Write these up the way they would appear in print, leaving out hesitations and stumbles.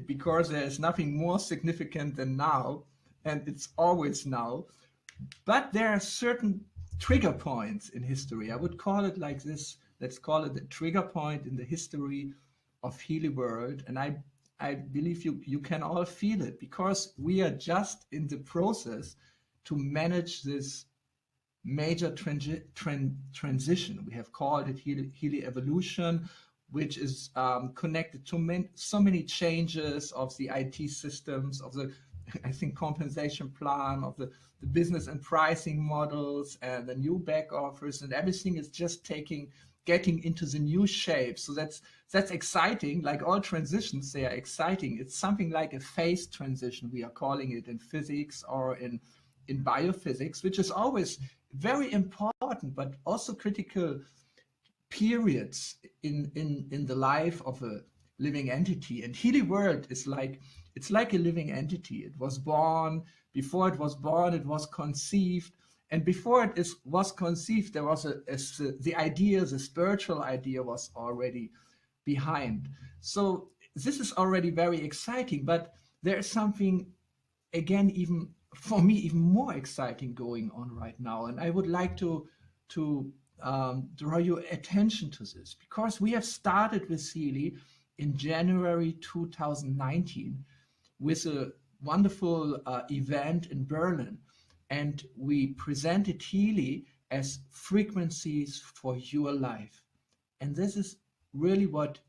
because there is nothing more significant than now, and it's always now. But there are certain trigger points in history. I would call it like this. Let's call it the trigger point in the history of Healy World. And I believe you can all feel it, because we are just in the process to manage this major transition. We have called it Healy evolution, which is connected to so many changes of the IT systems, of the, I think, compensation plan, of the business and pricing models, and the new back office, and everything is just getting into the new shape. So that's exciting. Like all transitions, they are exciting. It's something like a phase transition, we are calling it in physics or in biophysics, which is always very important, but also critical periods in the life of a living entity. And Healy World is like, it's like a living entity. It was born. Before it was born, it was conceived. And before it was conceived, there was the idea, the spiritual idea was already behind. So this is already very exciting, but there is something, again, even for me, even more exciting going on right now. And I would like to draw your attention to this, because we have started with Healy in January 2019 with a wonderful event in Berlin. And we presented Healy as frequencies for your life. And this is really what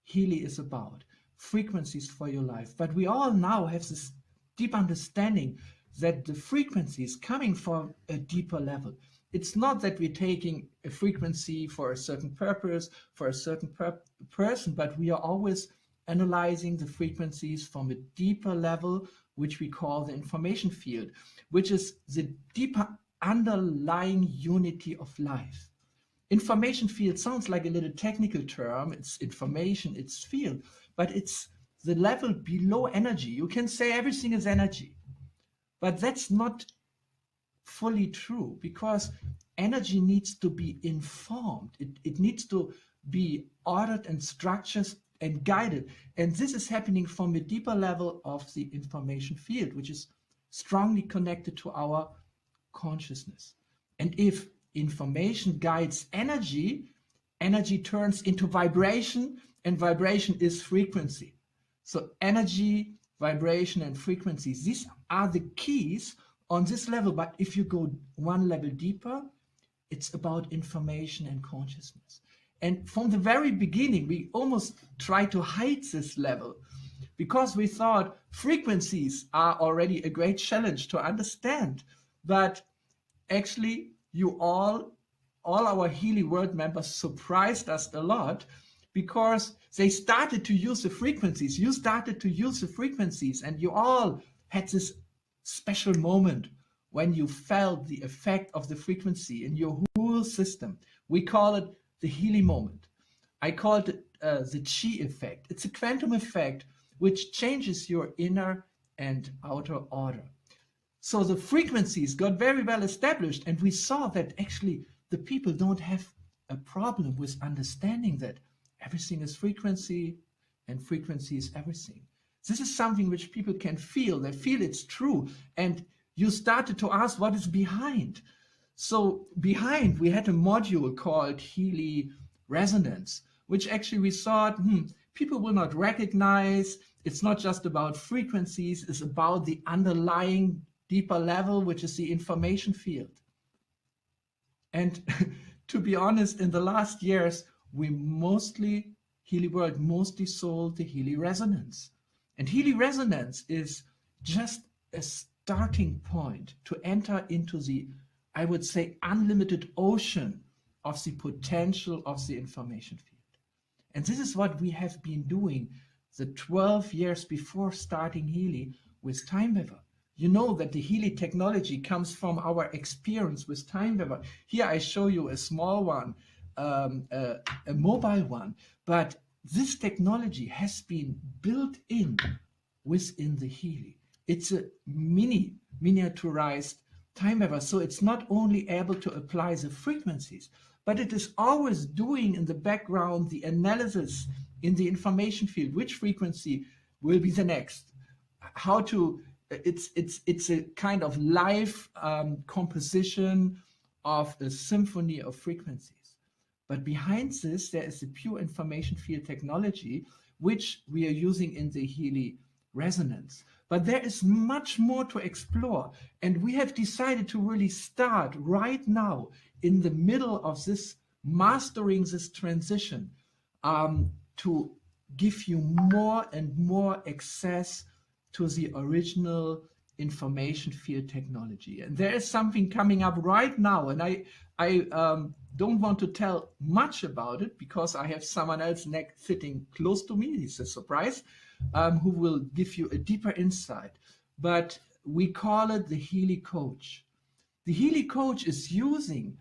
Healy is about, frequencies for your life. But we all now have this deep understanding that the frequency is coming from a deeper level. It's not that we're taking a frequency for a certain purpose, for a certain person, but we are always analyzing the frequencies from a deeper level, which we call the information field, which is the deeper underlying unity of life. Information field sounds like a little technical term. It's information, it's field, but it's the level below energy. You can say everything is energy, but that's not fully true, because energy needs to be informed. It needs to be ordered and structured and guided. And this is happening from a deeper level of the information field, which is strongly connected to our consciousness. And if information guides energy, energy turns into vibration, and vibration is frequency. So energy, vibration, and frequency, these are the keys on this level. But if you go one level deeper, it's about information and consciousness. And from the very beginning, we almost tried to hide this level, because we thought frequencies are already a great challenge to understand. But actually, you all our Healy World members surprised us a lot, because they started to use the frequencies. You started to use the frequencies, and you all had this special moment when you felt the effect of the frequency in your whole system. We call it the Healy moment. I called it the chi effect. It's a quantum effect which changes your inner and outer order. So the frequencies got very well established, and we saw that actually the people don't have a problem with understanding that everything is frequency and frequency is everything. This is something which people can feel. They feel it's true. And you started to ask what is behind. So behind, we had a module called Healy Resonance, which actually we thought, people will not recognize. It's not just about frequencies. It's about the underlying deeper level, which is the information field. And to be honest, in the last years, Healy World mostly sold the Healy Resonance. And Healy Resonance is just a starting point to enter into the, I would say, unlimited ocean of the potential of the information field. And this is what we have been doing the 12 years before starting Healy with TimeWeaver. You know that the Healy technology comes from our experience with TimeWeaver. Here I show you a small one, a mobile one, but this technology has been built in within the Healy. It's a miniaturized TimeWeaver, so it's not only able to apply the frequencies, but it is always doing in the background the analysis in the information field, which frequency will be the next. How to, it's a kind of live composition of a symphony of frequencies. But behind this, there is a pure information field technology, which we are using in the Healy resonance. But there is much more to explore. And we have decided to really start right now in the middle of this, mastering this transition, to give you more and more access to the original information field technology. And there is something coming up right now. And I don't want to tell much about it because I have someone else sitting close to me. He's a surprise, who will give you a deeper insight. But we call it the Healy Coach. The Healy Coach is using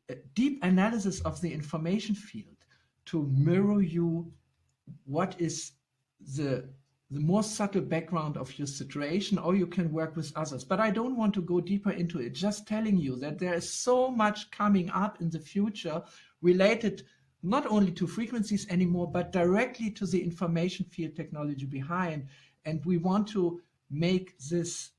a deep analysis of the information field to mirror you what is the more subtle background of your situation, or you can work with others. But I don't want to go deeper into it, just telling you that there is so much coming up in the future related not only to frequencies anymore, but directly to the information field technology behind. And we want to make this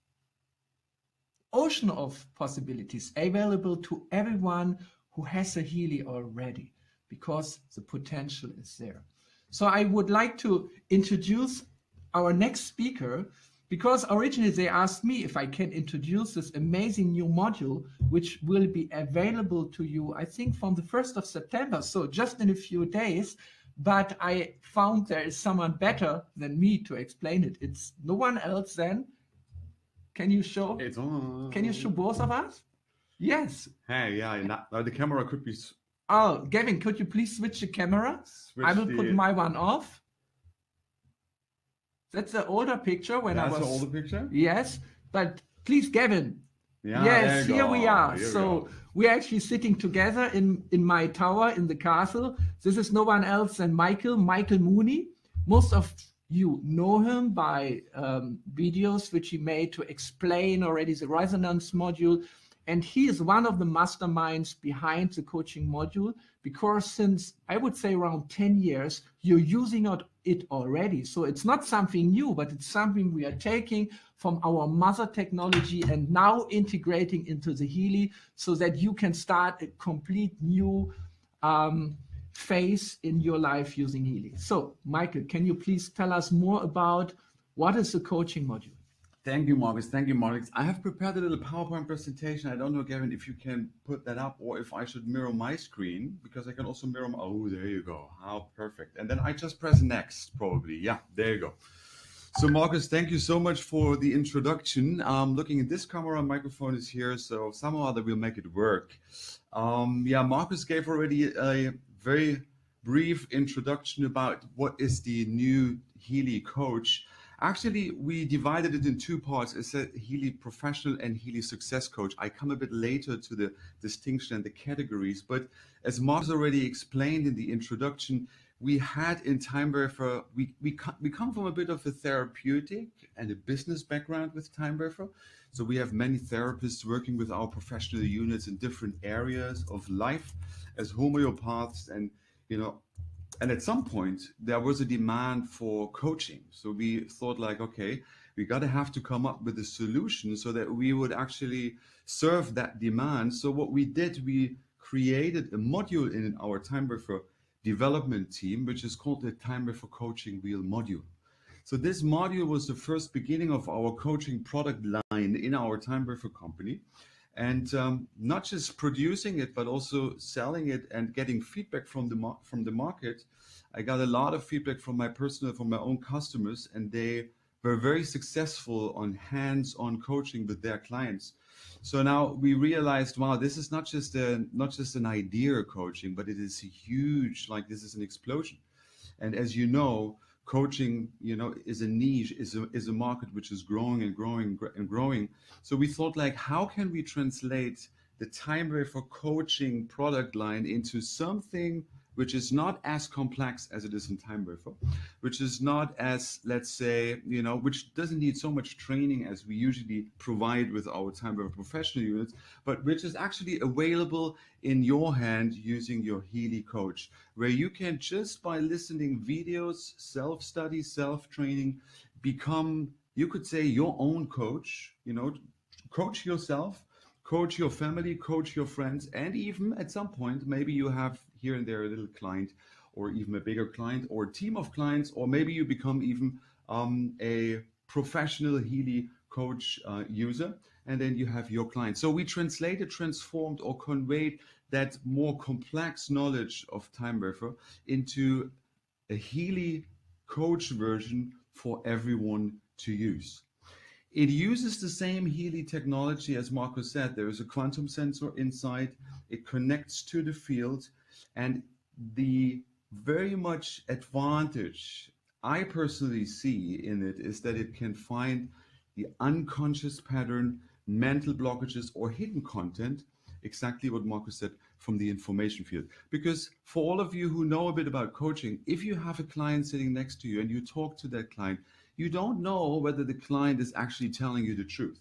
ocean of possibilities available to everyone who has a Healy already, because the potential is there. So I would like to introduce our next speaker, because originally they asked me if I can introduce this amazing new module, which will be available to you, I think, from the 1st of September, so just in a few days. But I found there is someone better than me to explain it. It's no one else than, can you show? It's on. Can you show both of us? Yes. Hey, yeah, the camera could be... Oh, Gavin, could you please switch the camera? I will put my one off. That's the older picture when I was... That's the older picture? Yes, but please, Gavin. Yeah, yes, here we are. Here so we're actually sitting together in my tower in the castle. This is no one else than Michael Mooney. Most of you know him by videos which he made to explain already the resonance module. And he is one of the masterminds behind the coaching module, because since, I would say, around 10 years, you're using it already. So it's not something new, but it's something we are taking from our mother technology and now integrating into the Healy, so that you can start a complete new phase in your life using Healy. So, Michael, can you please tell us more about what is the coaching module? Thank you, Marcus. Thank you, Marcus. I have prepared a little PowerPoint presentation. I don't know, Gavin, if you can put that up, or if I should mirror my screen, because I can also mirror my... Oh, there you go. How perfect. And then I just press next, probably. Yeah, there you go. So, Marcus, thank you so much for the introduction. Looking at this camera, microphone is here, so somehow that will make it work. Yeah, Marcus gave already a very brief introduction about what is the new Healy Coach. Actually, we divided it in two parts. It's a Healy Professional and Healy Success Coach. I come a bit later to the distinction and the categories, but as Marcus already explained in the introduction, we had in Timewerfer, we come from a bit of a therapeutic and a business background with Timewerfer. So we have many therapists working with our professional units in different areas of life as homeopaths, and and at some point there was a demand for coaching. So we thought like, okay, we have to come up with a solution so that we would actually serve that demand. So what we did, we created a module in our Timewerfer development team, which is called the Timewerfer Coaching Wheel module. So this module was the first beginning of our coaching product line in our Timewerfer company. And not just producing it, but also selling it and getting feedback from the market. I got a lot of feedback from my own customers, and they were very successful on hands-on coaching with their clients. So now we realized, wow, this is not just an idea coaching, but it is a huge, this is an explosion. And as you know, coaching, is a niche, is a market which is growing and growing and growing. So we thought like, how can we translate the Timewerfer coaching product line into something which is not as complex as it is in Time Wafer, which is not as, let's say, which doesn't need so much training as we usually provide with our Time Wafer professional units, but which is actually available in your hand using your Healy Coach, where you can, just by listening videos, self-study, self-training, become, you could say, your own coach, coach yourself, coach your family, coach your friends, and even at some point, maybe you have here and there a little client, or even a bigger client, or a team of clients, or maybe you become even a professional Healy Coach user, and then you have your clients. So we translated, transformed, or conveyed that more complex knowledge of Time Wafer into a Healy Coach version for everyone to use. It uses the same Healy technology as Marco said. There is a quantum sensor inside. It connects to the field, and the very much advantage I personally see in it is that it can find the unconscious pattern, mental blockages, or hidden content, exactly what Marco said, from the information field. Because for all of you who know a bit about coaching, if you have a client sitting next to you and you talk to that client, you don't know whether the client is actually telling you the truth.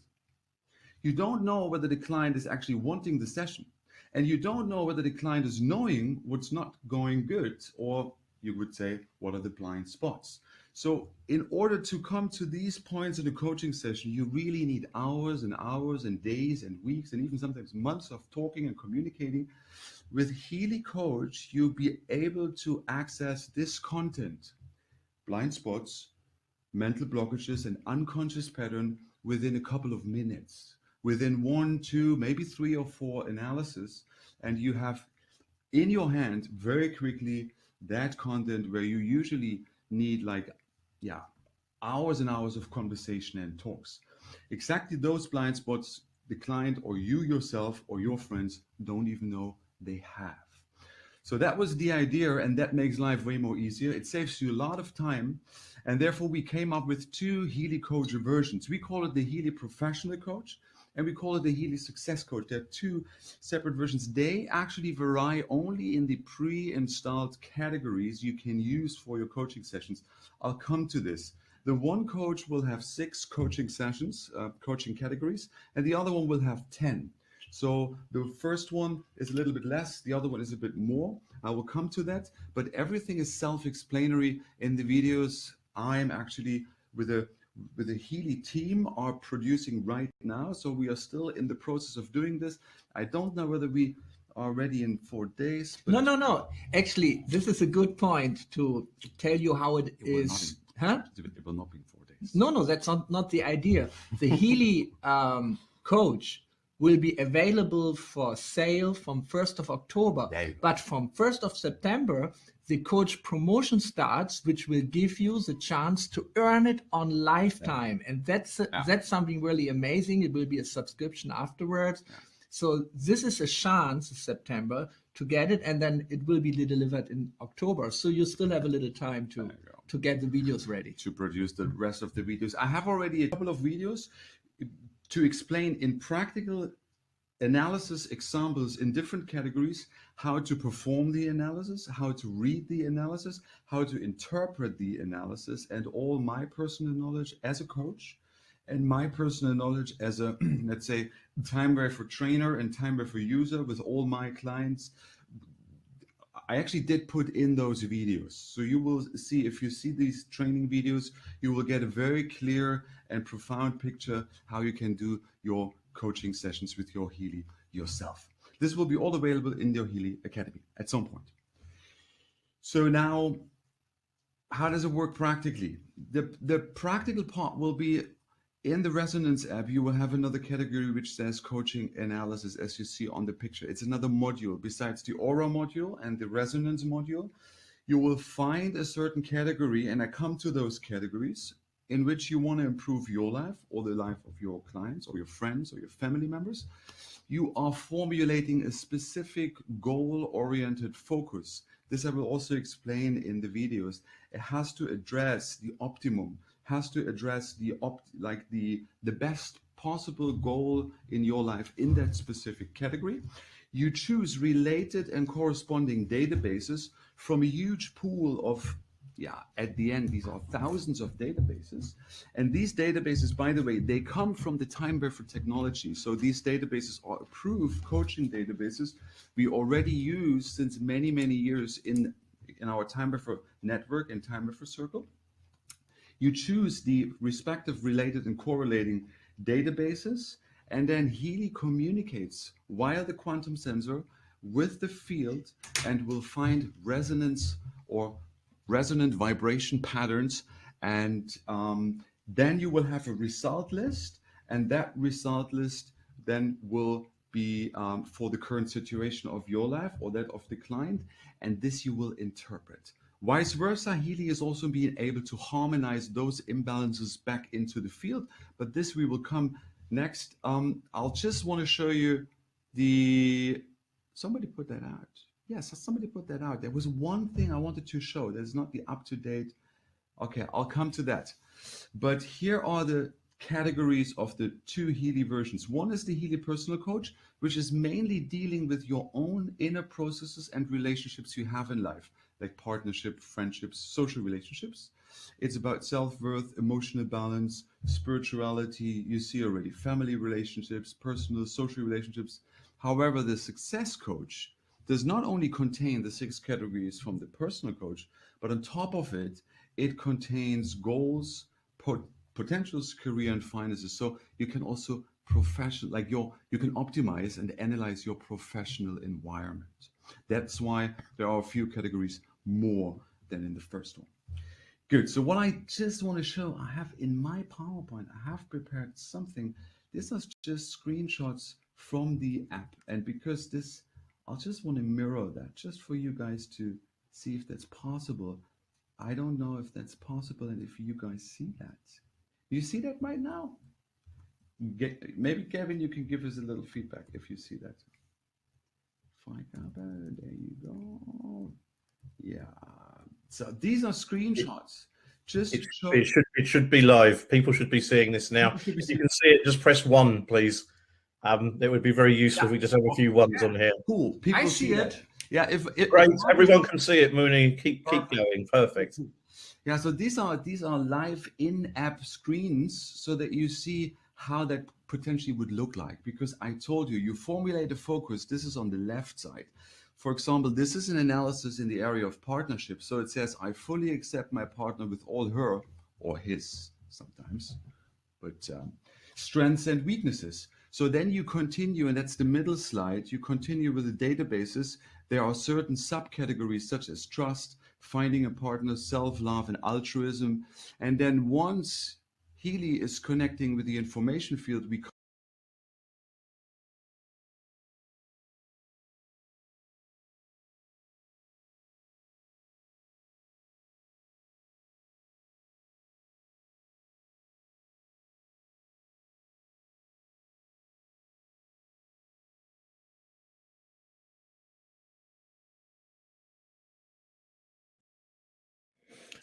You don't know whether the client is actually wanting the session. And you don't know whether the client is knowing what's not going good, or you would say, what are the blind spots? So in order to come to these points in a coaching session, you really need hours and hours and days and weeks and even sometimes months of talking and communicating. With Healy Coach, you'll be able to access this content, blind spots, mental blockages, and unconscious pattern within a couple of minutes, within 1, 2, maybe 3 or 4 analysis, and you have in your hand very quickly that content where you usually need hours and hours of conversation and talks. Exactly those blind spots the client or you yourself or your friends don't even know they have. So that was the idea, and that makes life way more easier. It saves you a lot of time, and therefore we came up with 2 Healy Coach versions. We call it the Healy Professional Coach, and we call it the Healy Success Coach. They're 2 separate versions. They actually vary only in the pre-installed categories you can use for your coaching sessions. I'll come to this. The one coach will have 6 coaching sessions, coaching categories, and the other one will have 10. So the first one is a little bit less, the other one is a bit more. I will come to that, but everything is self-explanatory in the videos. I'm actually with the Healy team are producing right now. So we are still in the process of doing this. I don't know whether we are ready in 4 days. But No. Actually, this is a good point to tell you how it is. It will not be in 4 days. No, that's not the idea. The Healy Coach will be available for sale from 1st of October. But from 1st of September, the coach promotion starts, which will give you the chance to earn it on lifetime. And that's something really amazing. It will be a subscription afterwards. So this is a chance in September to get it, and then it will be delivered in October. So you still have a little time to get the videos ready. To produce the rest of the videos. I have already a couple of videos to explain in practical analysis examples in different categories how to perform the analysis, how to read the analysis, how to interpret the analysis, and all my personal knowledge as a coach and my personal knowledge as a, let's say, Time Wafer trainer and Time Wafer user with all my clients. I actually did put in those videos. So you will see, if you see these training videos, you will get a very clear and profound picture how you can do your coaching sessions with your Healy yourself. This will be all available in your Healy Academy at some point. So now, how does it work practically? The practical part will be in the Resonance app. You will have another category which says coaching analysis, as you see on the picture. It's another module besides the Aura module and the Resonance module. You will find a certain category, and I come to those categories in which you want to improve your life or the life of your clients or your friends or your family members. You are formulating a specific goal-oriented focus. This I will also explain in the videos. It has to address the optimum, has to address the best possible goal in your life in that specific category. You choose related and corresponding databases from a huge pool of, at the end, these are thousands of databases. And these databases, by the way, they come from the time buffer technology. So these databases are approved coaching databases we already use since many, many years in our time buffer network and time buffer circle. You choose the respective related and correlating databases, and then Healy communicates via the quantum sensor with the field and will find resonance or resonant vibration patterns. And then you will have a result list, and that result list then will be for the current situation of your life or that of the client, and this you will interpret. Vice versa, Healy is also being able to harmonize those imbalances back into the field, but this we will come next. I'll just want to show you somebody put that out. Yes, somebody put that out. There was one thing I wanted to show. There's not the up-to-date. Okay, I'll come to that. But here are the categories of the two Healy versions. One is the Healy Personal Coach, which is mainly dealing with your own inner processes and relationships you have in life, like partnership, friendships, social relationships. It's about self-worth, emotional balance, spirituality. You see already family relationships, personal, social relationships. However, the Success Coach does not only contain the 6 categories from the Personal Coach, but on top of it, it contains goals, potentials, career, and finances. So you can also you can optimize and analyze your professional environment. That's why there are a few categories more than in the first one. Good. So what I just want to show, I have in my PowerPoint, I have prepared something. This is just screenshots from the app. And because this, I'll just want to mirror that just for you guys to see if that's possible. I don't know if that's possible and if you guys see that. You see that right now? Maybe Kevin, you can give us a little feedback if you see that. There you go. Yeah. So these are screenshots. It should be live. People should be seeing this now. If you can see it, just press 1, please. It would be very useful if we just have a few ones on here. Cool. People see it. Yeah. Great. Everyone can see it, Mooney. Keep going. Perfect. Yeah. So these are live in-app screens so that you see how that potentially would look like. Because I told you, you formulate a focus. This is on the left side. For example, this is an analysis in the area of partnership. So it says, I fully accept my partner with all her or his sometimes, but strengths and weaknesses. So then you continue, and that's the middle slide. You continue with the databases. There are certain subcategories such as trust, finding a partner, self-love, and altruism. And then once Healy is connecting with the information field, we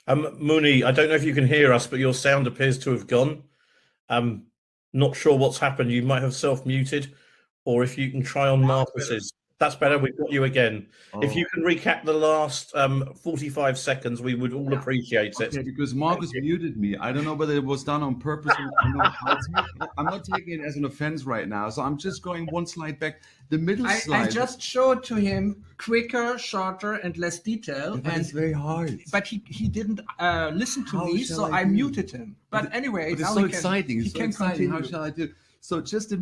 Mooney, I don't know if you can hear us, but your sound appears to have gone. Not sure what's happened. You might have self-muted, or if you can try on Marcus's. That's better. We've got you again. Oh. If you can recap the last 45 seconds, we would all appreciate it. Okay, because Marcus muted me. I don't know whether it was done on purpose. I'm not taking it as an offense right now, so I'm just going one slide back. The middle slide. I just showed to him quicker, shorter, and less detail. Yeah, and it's very hard. But he didn't listen to me, so I muted him. But anyway, it's so exciting. It's so exciting. How shall I do? So just the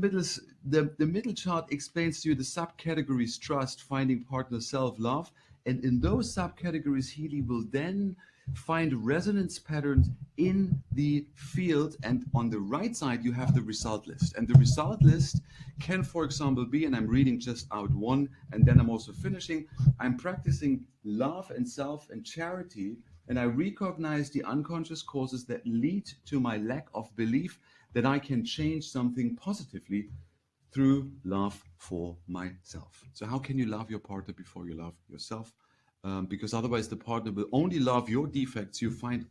middle chart explains to you the subcategories: trust, finding partner, self-love. And in those subcategories, Healy will then find resonance patterns in the field. And on the right side, you have the result list. And the result list can, for example, be, and I'm reading just out one, and then I'm also finishing, I'm practicing love and self and charity, and I recognize the unconscious causes that lead to my lack of belief that I can change something positively through love for myself. So how can you love your partner before you love yourself? Because otherwise the partner will only love your defects you find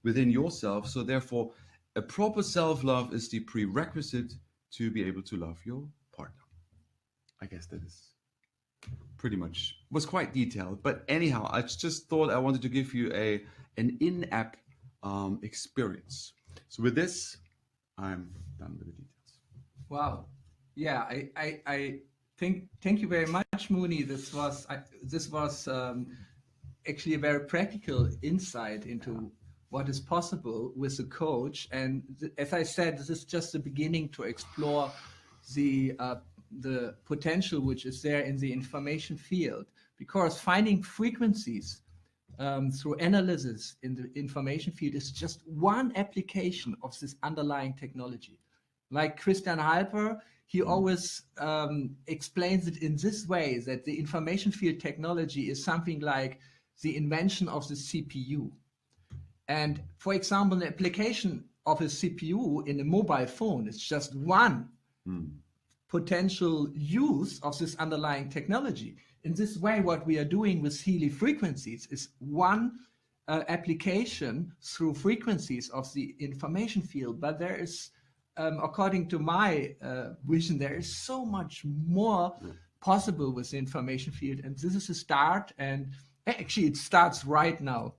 within yourself. So therefore, a proper self-love is the prerequisite to be able to love your partner. I guess that is pretty much. It was quite detailed, but anyhow, I just thought I wanted to give you an in-app experience. So with this, I'm done with the details. Wow. Yeah, I think, thank you very much, Mooney. This was actually a very practical insight into what is possible with a coach. And as I said, this is just the beginning to explore the potential which is there in the information field, because finding frequencies through analysis in the information field is just one application of this underlying technology. Like Christian Halper, he always explains it in this way, that the information field technology is something like the invention of the CPU. And for example, the application of a CPU in a mobile phone is just one potential use of this underlying technology. In this way, what we are doing with Healy frequencies is one application through frequencies of the information field. But there is, according to my vision, there is so much more possible with the information field. And this is a start. And actually, it starts right now.